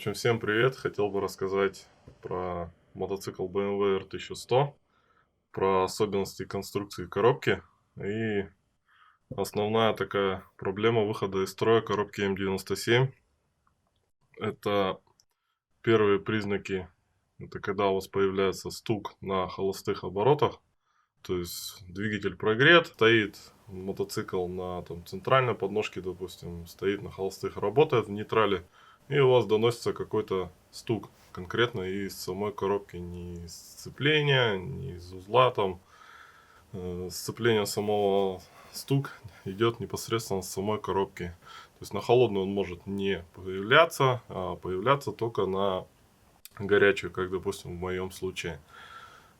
общем, всем привет. Хотел бы рассказать про мотоцикл BMW R1100, про особенности конструкции коробки и основная такая проблема выхода из строя коробки М97. Это первые признаки, это когда у вас появляется стук на холостых оборотах, то есть двигатель прогрет, стоит мотоцикл на центральной подножке, допустим, стоит на холостых, работает в нейтрале, и у вас доносится какой-то стук конкретно из самой коробки, не из сцепления, не из узла, сцепление самого стук идет непосредственно с самой коробки. То есть на холодную он может не появляться, а появляться только на горячую, как, допустим, в моем случае.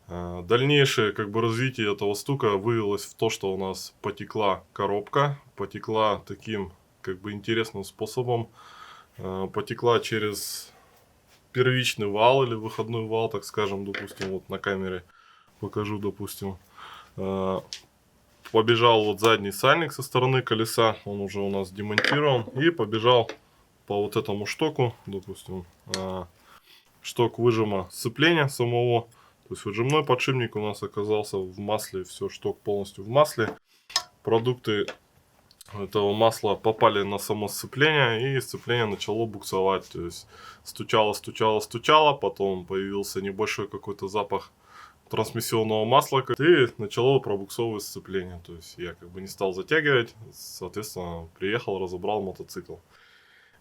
Дальнейшее развитие этого стука вывелось в то, что у нас потекла коробка, потекла таким интересным способом, потекла через первичный вал или выходной вал, так скажем, допустим, вот на камере покажу, допустим. Побежал вот задний сальник со стороны колеса, он уже у нас демонтирован, и побежал по вот этому штоку, допустим, шток выжима сцепления самого. То есть выжимной подшипник у нас оказался в масле, все, шток полностью в масле. Продукты этого масла попали на само сцепление, и сцепление начало буксовать. То есть стучало, потом появился небольшой какой-то запах трансмиссионного масла, и начало пробуксовывать сцепление. То есть я не стал затягивать, соответственно, приехал, разобрал мотоцикл.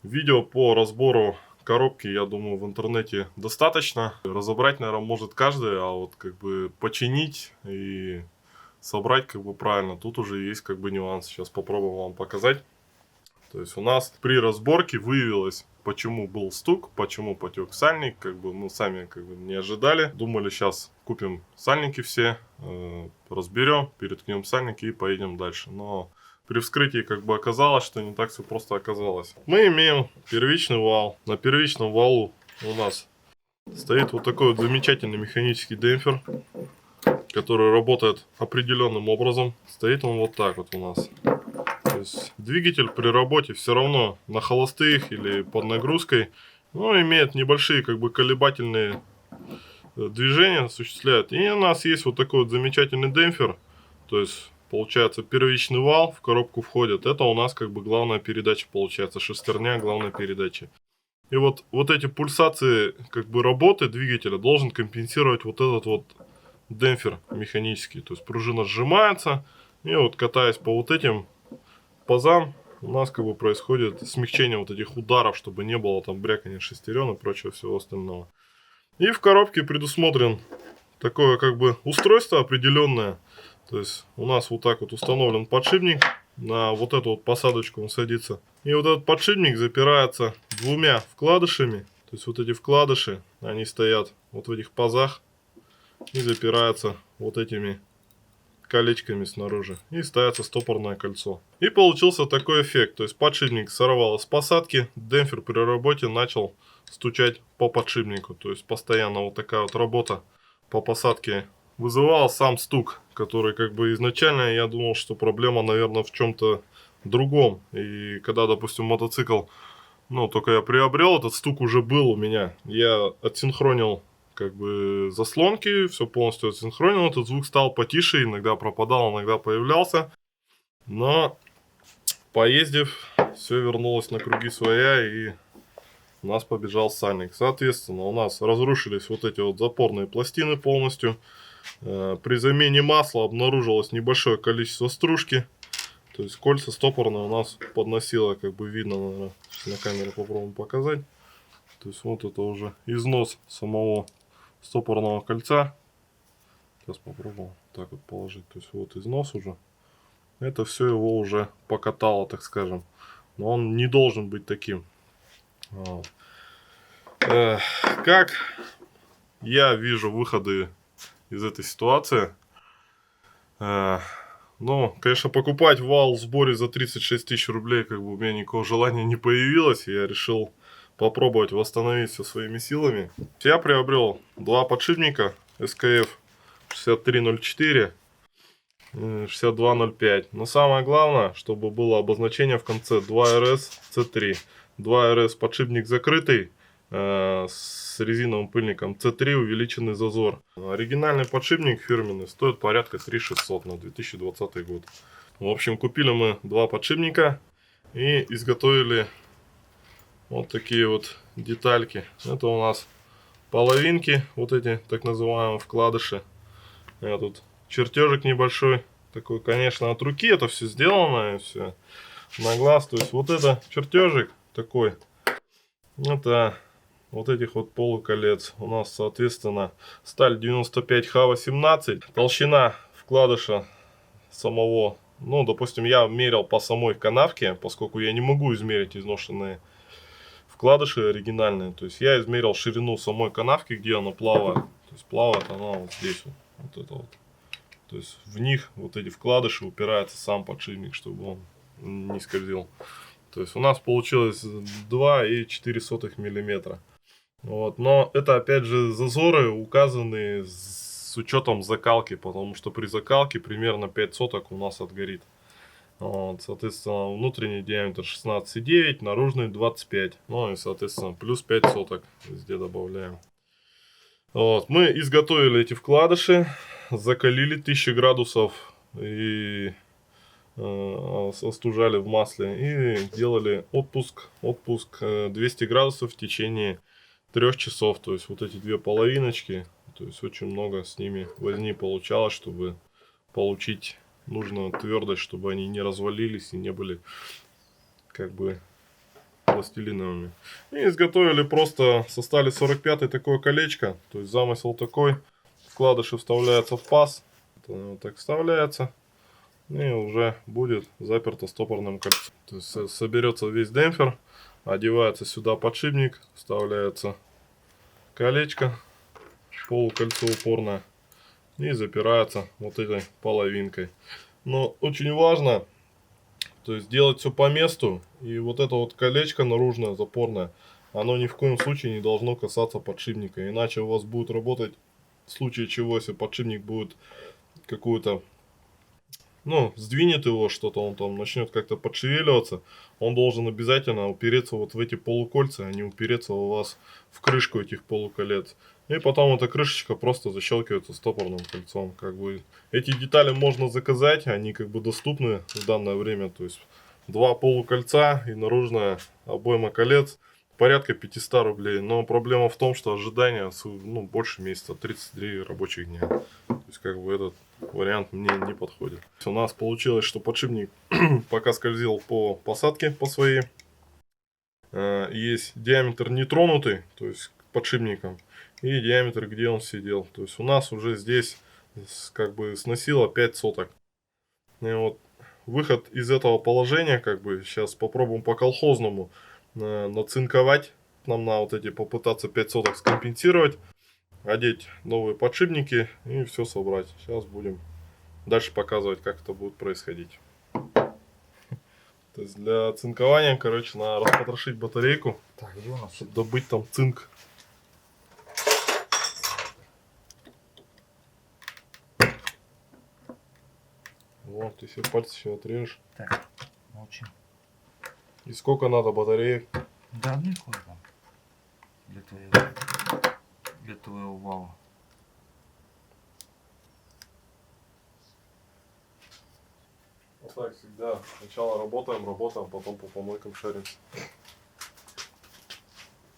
Видео по разбору коробки, я думаю, в интернете достаточно. Разобрать, наверное, может каждый, а вот починить и собрать правильно, тут уже есть нюанс. Сейчас попробую вам показать. То есть у нас при разборке выявилось, почему был стук, почему потек сальник. Мы сами не ожидали. Думали, сейчас купим сальники все, разберем, переткнем сальники и поедем дальше. Но при вскрытии оказалось, что не так все просто оказалось. Мы имеем первичный вал. На первичном валу у нас стоит вот такой вот замечательный механический демпфер, который работает определенным образом. Стоит он вот так вот у нас. То есть двигатель при работе все равно на холостых или под нагрузкой, имеет небольшие колебательные движения, осуществляет. И у нас есть вот такой вот замечательный демпфер. То есть получается первичный вал в коробку входит. Это у нас главная передача получается, шестерня главной передачи. И вот эти пульсации работы двигателя должен компенсировать вот этот вот демпфер механический. То есть пружина сжимается, и вот катаясь по вот этим пазам, у нас происходит смягчение вот этих ударов, чтобы не было брякания шестерен и прочего всего остального. И в коробке предусмотрен такое устройство определенное. То есть у нас вот так вот установлен подшипник, на вот эту вот посадочку он садится. И вот этот подшипник запирается двумя вкладышами. То есть вот эти вкладыши, они стоят вот в этих пазах и запираются вот этими колечками снаружи. И ставится стопорное кольцо. И получился такой эффект. То есть подшипник сорвало с посадки, демпфер при работе начал стучать по подшипнику. То есть постоянно вот такая вот работа по посадке вызывал сам стук, который изначально я думал, что проблема, наверное, в чем-то другом. И когда, допустим, мотоцикл, только я приобрел, этот стук уже был у меня. Я отсинхронил заслонки, все полностью отсинхронил, этот звук стал потише, иногда пропадал, иногда появлялся. Но поездив, все вернулось на круги своя, и у нас побежал сальник. Соответственно, у нас разрушились вот эти вот запорные пластины полностью. При замене масла обнаружилось небольшое количество стружки. То есть кольца стопорные у нас подносило, видно, наверное, на камере попробуем показать. То есть вот это уже износ самого стопорного кольца. Сейчас попробуем так вот положить. То есть вот износ уже. Это все его уже покатало, так скажем. Но он не должен быть таким. Вот. Как я вижу выходы из этой ситуации? Конечно, покупать вал в сборе за 36 тысяч рублей у меня никакого желания не появилось. Я решил попробовать восстановить все своими силами. Я приобрел два подшипника SKF 6304, 6205. Но самое главное, чтобы было обозначение в конце 2RS C3. 2RS подшипник закрытый, с резиновым пыльником C3 увеличенный зазор. Оригинальный подшипник фирменный стоит порядка 3600 на 2020 год. В общем, купили мы два подшипника и изготовили вот такие вот детальки. Это у нас половинки, вот эти так называемые вкладыши. Тут чертежик небольшой. Такой, конечно, от руки это все сделано, все на глаз. То есть вот это чертежик такой. Это вот этих вот полуколец. У нас, соответственно, сталь 95Х18. Толщина вкладыша самого, ну, допустим, я мерил по самой канавке, поскольку я не могу измерить изношенные вкладыши оригинальные. То есть я измерил ширину самой канавки, где она плавает. То есть плавает она вот здесь вот. Вот это вот. То есть в них вот эти вкладыши упирается сам подшипник, чтобы он не скользил. То есть у нас получилось 2,4 миллиметра. Вот. Но это опять же зазоры указаны с учетом закалки, потому что при закалке примерно 5 соток у нас отгорит. Вот. Соответственно, внутренний диаметр 16,9, наружный 25. Ну и соответственно плюс 5 соток везде добавляем. Вот. Мы изготовили эти вкладыши, закалили 1000 градусов и остужали в масле и делали отпуск 200 градусов в течение 3 часов. То есть вот эти две половиночки, то есть очень много с ними возни получалось, чтобы получить нужную твердость, чтобы они не развалились и не были как бы пластилиновыми. И изготовили просто со стали 45 такое колечко. То есть замысел такой: вкладыши вставляются в паз, вот так вставляется, и уже будет заперто стопорным кольцом. То есть соберется весь демпфер, одевается сюда подшипник, вставляется колечко полукольцо упорное и запирается вот этой половинкой. Но очень важно, то есть делать все по месту, и вот это вот колечко наружное запорное, оно ни в коем случае не должно касаться подшипника, иначе у вас будет работать, в случае чего, если подшипник будет какую-то, ну, сдвинет его что-то, он там начнет как-то подшевеливаться, он должен обязательно упереться вот в эти полукольца, а не упереться у вас в крышку этих полуколец. И потом эта крышечка просто защелкивается стопорным кольцом. Как бы эти детали можно заказать, они как бы доступны в данное время. То есть два полукольца и наружная обойма колец порядка 500 рублей. Но проблема в том, что ожидание, ну, больше месяца, 33 рабочих дня. То есть как бы этот вариант мне не подходит. У нас получилось, что подшипник пока скользил по посадке по своей. Есть диаметр нетронутый, то есть подшипником, и диаметр, где он сидел. То есть у нас уже здесь как бы сносило 5 соток. И вот выход из этого положения, как бы сейчас попробуем по колхозному нацинковать. Нам на вот эти попытаться 5 соток скомпенсировать, одеть новые подшипники и все собрать. Сейчас будем дальше показывать, как это будет происходить. То есть для цинкования, короче, надо распотрошить батарейку. Так, где у нас? Чтобы добыть там цинк. Вот, ты себе пальцы еще отрежешь. Так, молчим. И сколько надо батареек? Да, одной хватит для твоего вала. Вот так всегда. Сначала работаем, потом по помойкам шаримся.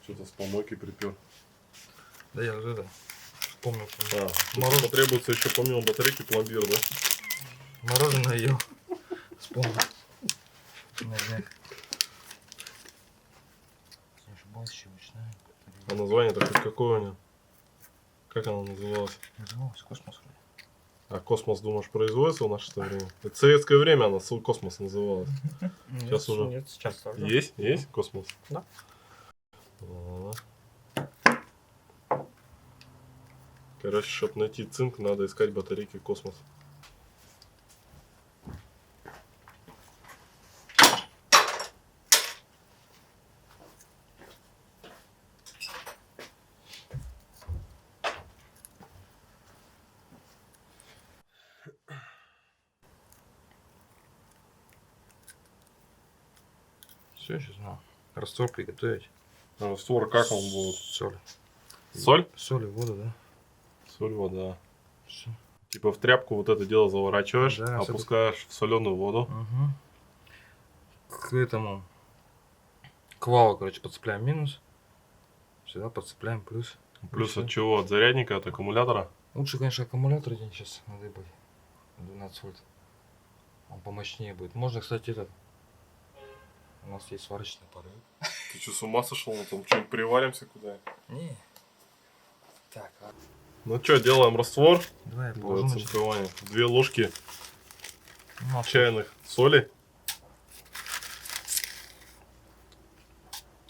Что-то с помойки припер. Да я уже, да, вспомнил. Потребуется еще помимо батарейки пломбир, да? Мороженое ел. Вспомнил. На днях. Не ошибаюсь, щелочная. А название-то хоть какое у него? Как оно называлось? Называлось космос. А космос, думаешь, производится в наше время? Это в советское время она космос называлась. Сейчас уже. Нет, сейчас тоже. Есть? Есть космос? Да. Короче, чтобы найти цинк, надо искать батарейки космос. Все, сейчас надо раствор приготовить. Раствор как он будет? Соль. Соль? Соль и воду, да? Соль, вода. Все. Типа в тряпку вот это дело заворачиваешь, Да, опускаешь в соленую воду. Угу. К этому к валу, короче, подцепляем минус. Сюда подцепляем плюс. Плюс Всё. от чего? От зарядника, от аккумулятора. Лучше, конечно, аккумулятор один сейчас надыбать. 12 вольт. Он помощнее будет. Можно, кстати, этот. У нас есть сварочный порыв. Ты что, с ума сошел? Мы там что-нибудь приваримся куда? Не. Так, ладно. Ну что, делаем раствор Давай я для положу. Значит. оцинкования. 2 ложки Ну, чайных соли.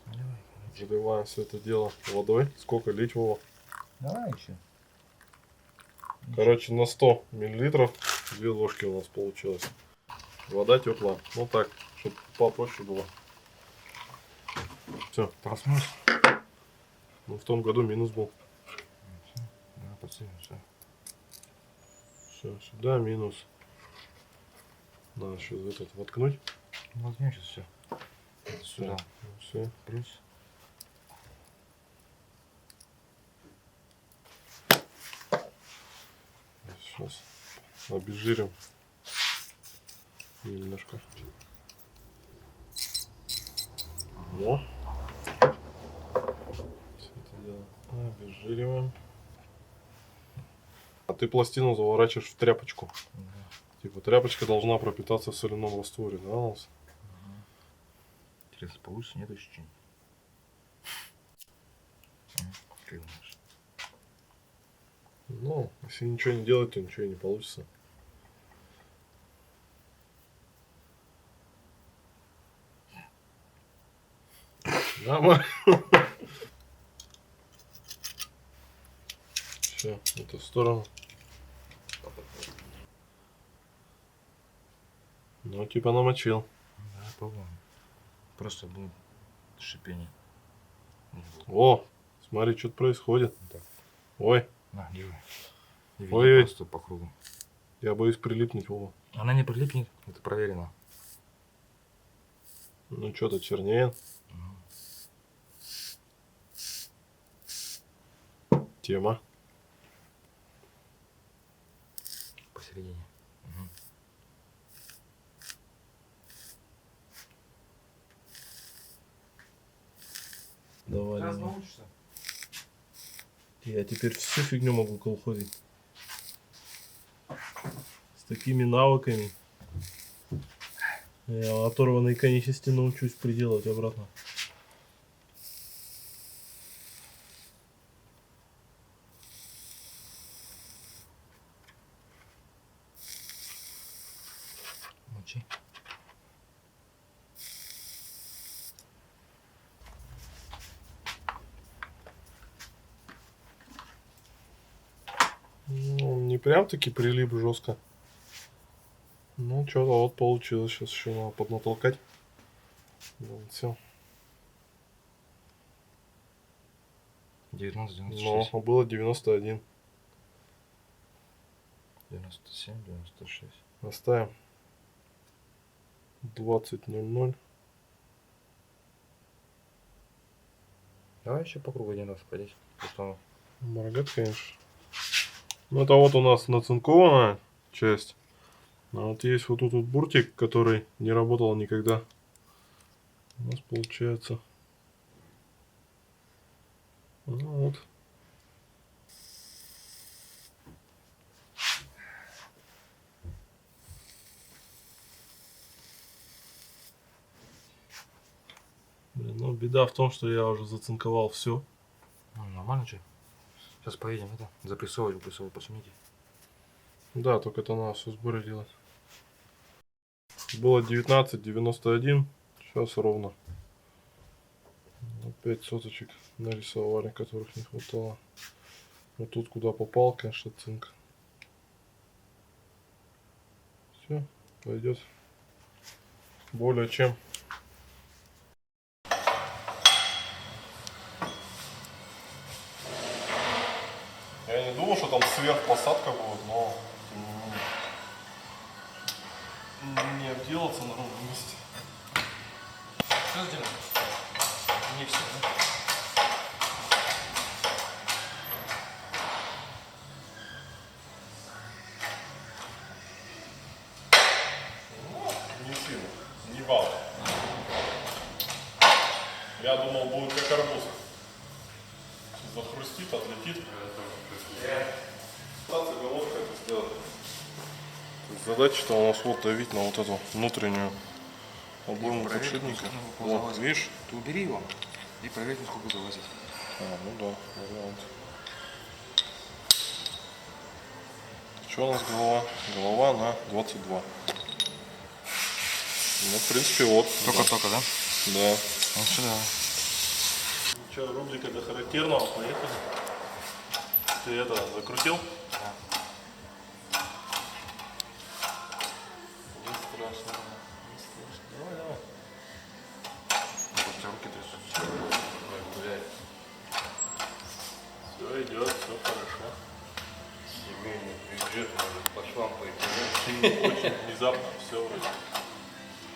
Давай, короче. Заливаем все это дело водой. Сколько лить его? Давай еще. Короче, на 100 миллилитров 2 ложки у нас получилось. Вода теплая. Ну так, чтобы попроще было. Все. Просмотр. Ну в том году минус был. Да, подсыпем, все. Все, сюда минус. Надо еще этот воткнуть. Возьмем сейчас все. Сюда. Все. Плюс. Сейчас обезжирим немножко. Во. Всё это дело обезжириваем. А ты пластину заворачиваешь в тряпочку. Да. Типа тряпочка должна пропитаться в соляном растворе, да, у нас? Интересно, получится, нет ощущений? Как думаешь? Ну, если ничего не делать, то ничего и не получится. Нормально. Все, в эту сторону. Ну, типа намочил. Да, попробуем. Просто будет шипение. О, смотри, что-то происходит. Так. Ой, На, делай. И веди Ой-ой. просто по кругу. я боюсь прилипнуть, Вова. Она не прилипнет, это проверено. Ну, что-то чернее. Тема. Посередине. Угу. Давай. Раз давай. научишься. Я теперь всю фигню могу колхозить. С такими навыками. Я оторванные конечности научусь приделать обратно. Мочи. Ну, не прям таки прилип жестко. Ну, что-то вот получилось. Сейчас еще надо поднатолкать. Вот, все. 19, Но 96, было 91. 97, 96. Оставим. 20:00. Давай еще по кругу один раз ходить. Потом. Моргать, конечно. Ну, это вот у нас нацинкованная часть. А вот есть вот тут вот буртик, который не работал никогда. У нас получается. Ну вот. Блин, ну беда в том, что я уже зацинковал все. Ну, нормально, что? Сейчас поедем это. Запрессовывать, посмотрите. Да, только это надо все сборы делать. Было 19,91. Сейчас ровно. 5 соточек нарисовали, которых не хватало. Вот тут куда попал, конечно, цинк. Все, пойдет. Более чем. Я не думал, что там сверхпосадка будет, но не обделаться на ровном месте. Что сделаем? Не все, да? как арбуз. Захрустит, отлетит. Головка это сделать. Задача-то у нас вот давить на вот эту внутреннюю обойму подшипника. Вот, видишь? Ты убери его и проверь, насколько залазит. Ну да, вариант. Что у нас голова? Голова на 22. Ну, в принципе, вот. Только-только, да? Да. Ну, сюда. Что, рубрика до характерного, поехали. Ты это закрутил? Да. Не страшно. Не страшно. Давай, давай. Просто руки трясутся. Все идет, все хорошо. Семейный бюджет может по швам пойти. Очень внезапно все вроде.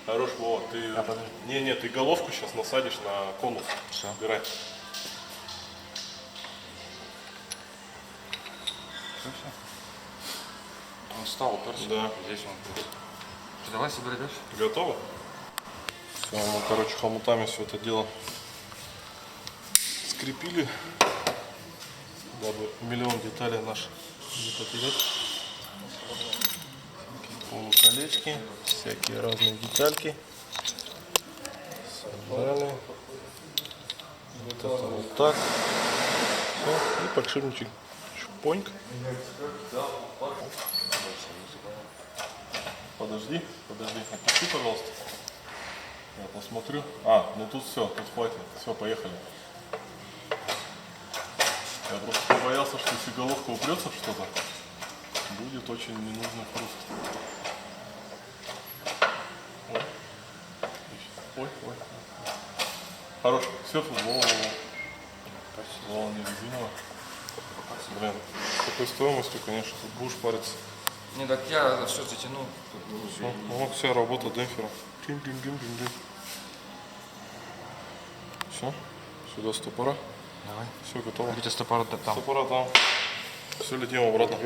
Хорош, Вова, ты... подожди. Не, ты головку сейчас насадишь на конус. Всё. Убирай. Все. Он встал, уперся. Да. Здесь он. Что, давай собирай дальше. Готово? Все, мы, короче, хомутами все это дело скрепили, дабы миллион деталей наш не потерять. Полуколечки, всякие разные детальки. Собрали. Вот это вот так. Все, и подшипничек. Чпоньк. Подожди, отпусти, пожалуйста. Я посмотрю. Ну тут все, тут хватит. Все, поехали. Я просто побоялся, что если головка упрется в что-то, будет очень ненужный хруст. Ой. Хорош. Все, во. Волна не резиновая. Блин, с такой стоимостью, конечно, тут будешь париться. Не, так я все затянул. Вот вся работа демпфера. Все, сюда стопора. Давай. Все готово. Где стопор там? Стопора там. Все, летим обратно.